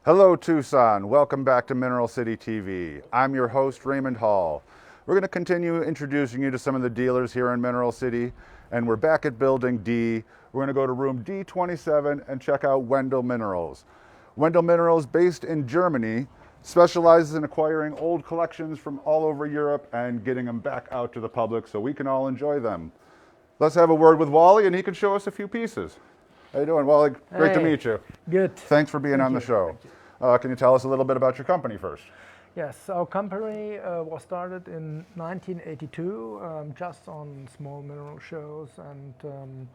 Hello Tucson, welcome back to Mineral City TV. I'm your host Raymond Hall. We're going to continue introducing you to some of the dealers here in Mineral City, and we're back at Building D. We're going to go to room D27 and check out Wendel Minerals. Wendel Minerals, based in Germany, specializes in acquiring old collections from all over Europe and getting them back out to the public so we can all enjoy them. Let's have a word with Wally and he can show us a few pieces. How you doing, Wally? Great to meet you. Good. Thanks for being on the show. Can you tell us a little bit about your company first? Yes, our company was started in 1982, just on small mineral shows, and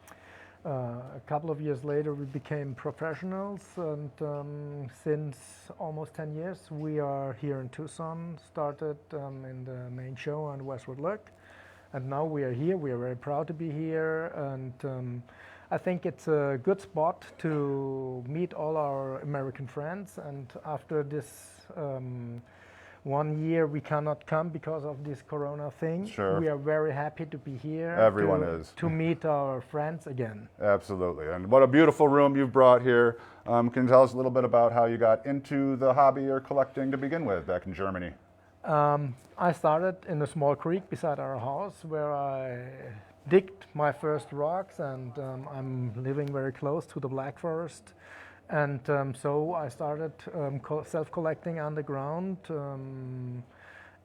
a couple of years later we became professionals, and since almost 10 years we are here in Tucson, started in the main show on Westwood Look, and now we are here. We are very proud to be here, and I think it's a good spot to meet all our American friends, and after this 1 year we cannot come because of this Corona thing. Sure. We are very happy to be here. Everyone is. To meet our friends again. Absolutely. And what a beautiful room you've brought here. Can you tell us a little bit about how you got into the hobby or collecting to begin with back in Germany? I started in a small creek beside our house where I digged my first rocks, and I'm living very close to the Black Forest, and so I started self-collecting underground,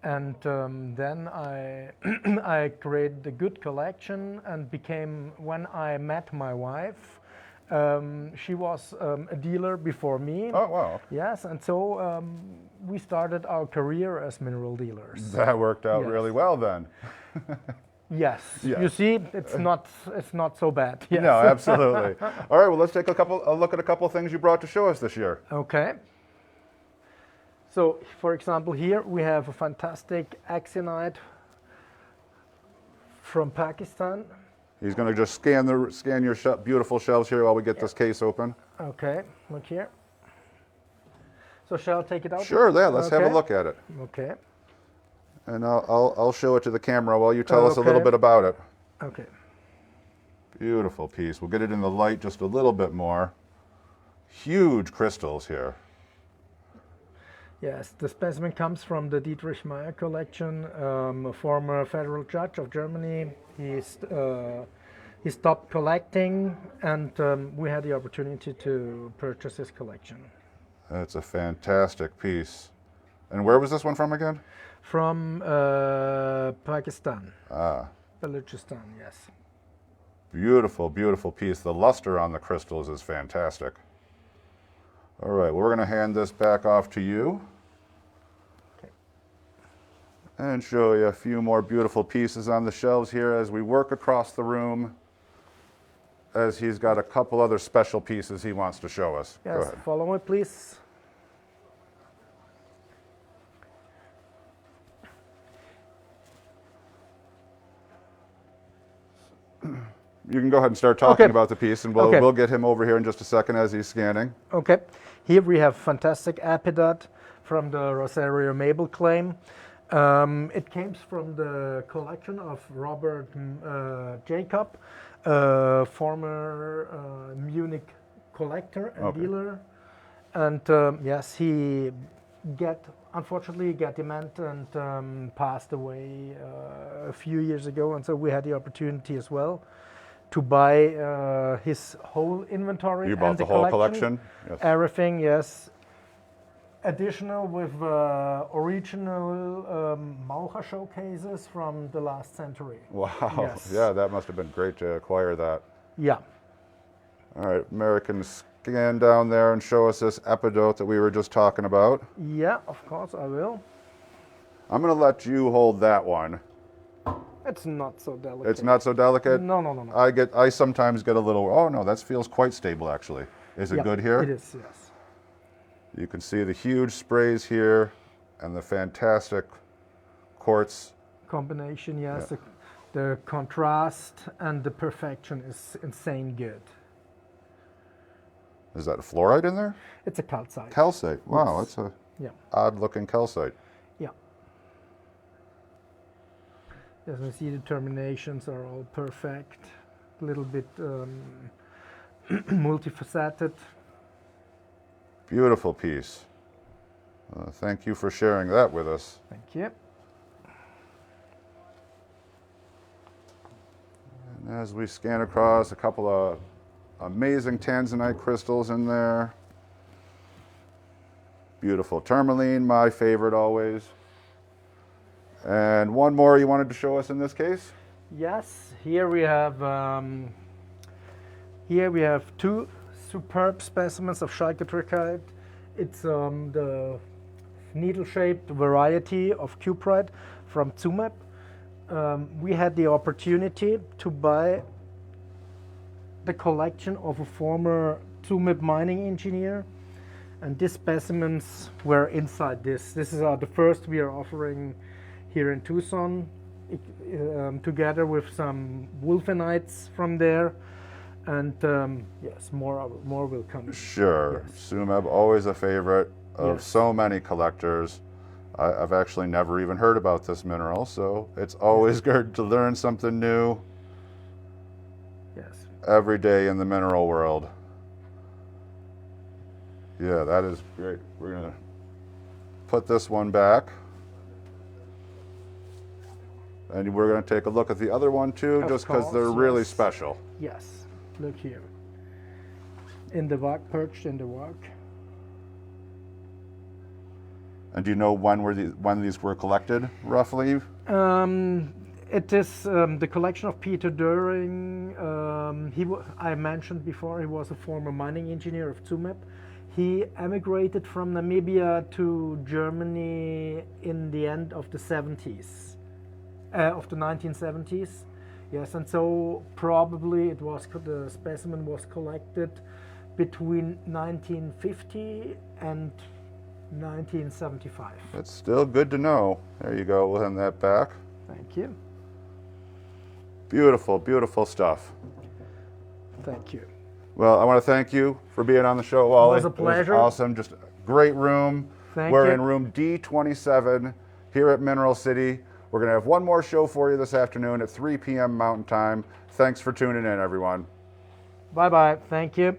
and then I I created a good collection and became, when I met my wife, she was a dealer before me. Oh, wow. Yes, and so we started our career as mineral dealers. That worked out Yes. really well then. Yes. Yes. You see, it's not so bad. Yes. No, absolutely. All right, well, let's take a look at a couple of things you brought to show us this year. Okay. So, for example, here we have a fantastic axionite from Pakistan. He's going to just scan your beautiful shelves here while we get this case open. Okay, look here. So shall I take it out? Sure, yeah, let's have a Okay. look at it. Okay. And I'll show it to the camera while you tell us a little Okay. bit about it. Okay. Beautiful piece. We'll get it in the light just a little bit more. Huge crystals here. Yes, the specimen comes from the Dietrich Meyer collection, a former federal judge of Germany. He stopped collecting, and we had the opportunity to purchase his collection. That's a fantastic piece. And where was this one from again? From Pakistan, Ah, Balochistan, yes. beautiful, beautiful piece. The luster on the crystals is fantastic. All right, well, we're going to hand this back off to you. Okay. And show you a few more beautiful pieces on the shelves here as we work across the room, as he's got a couple other special pieces he wants to show us. Go Yes, ahead. follow me, please. You can go ahead and start talking Okay. about the piece, and Okay. we'll get him over here in just a second as he's scanning. Okay, here we have fantastic epidot from the Rosario Mabel claim. It came from the collection of Robert Jacob, former Munich collector and Okay. dealer. And yes, he unfortunately got demented and passed away a few years ago. And so we had the opportunity as well to buy his whole inventory. You bought and the whole collection? Yes. Everything, yes. Additional with original Maucher showcases from the last century. Wow. Yes. Yeah, that must have been great to acquire that. Yeah. All right, American, scan down there and show us this epidote that we were just talking about. Yeah, of course I will. I'm going to let you hold that one. It's not so delicate. It's not so delicate? No, no, no, no. I sometimes get a little, oh no, that feels quite stable actually. Is it Yeah, good here? It is, yes. You can see the huge sprays here and the fantastic quartz. Combination, yes. Yeah. The contrast and the perfection is insane good. Is that fluorite in there? It's a calcite. Calcite. Wow, Yes. that's a Yeah, odd looking calcite. yeah. As we see, the terminations are all perfect. A little bit multifaceted. Beautiful piece. Thank you for sharing that with us. Thank you. And as we scan across, a couple of amazing tanzanite crystals in there. Beautiful tourmaline, my favorite always. And one more you wanted to show us in this case? Yes, here we have two superb specimens of chalcopyrite. It's the needle-shaped variety of cuprite from Tsumeb. We had the opportunity to buy the collection of a former Tsumeb mining engineer, and these specimens were inside this. This is the first we are offering here in Tucson, together with some wolfenites from there, and yes, more will come. Sure. Yes. Tsumeb, always a favorite of Yes. so many collectors. I've actually never even heard about this mineral, so it's always good to learn something new Yes. every day in the mineral world. Yeah, that is great. We're gonna put this one back. And we're going to take a look at the other one too, Of just because course, they're really yes. special. Yes. Look here. In the rock, perched in the rock. And do you know when these were collected, roughly? It is the collection of Peter Doering. I mentioned before he was a former mining engineer of Tsumeb. He emigrated from Namibia to Germany in the end of the 70s. Of the 1970s, yes, and so probably the specimen was collected between 1950 and 1975. It's still good to know. There you go, we'll hand that back. Thank you. Beautiful, beautiful stuff. Thank you. Well, I want to thank you for being on the show, Wally. It was a pleasure. It was awesome, just a great room. Thank We're you. in room D27 here at Mineral City. We're going to have one more show for you this afternoon at 3 p.m. Mountain Time. Thanks for tuning in, everyone. Bye-bye. Thank you.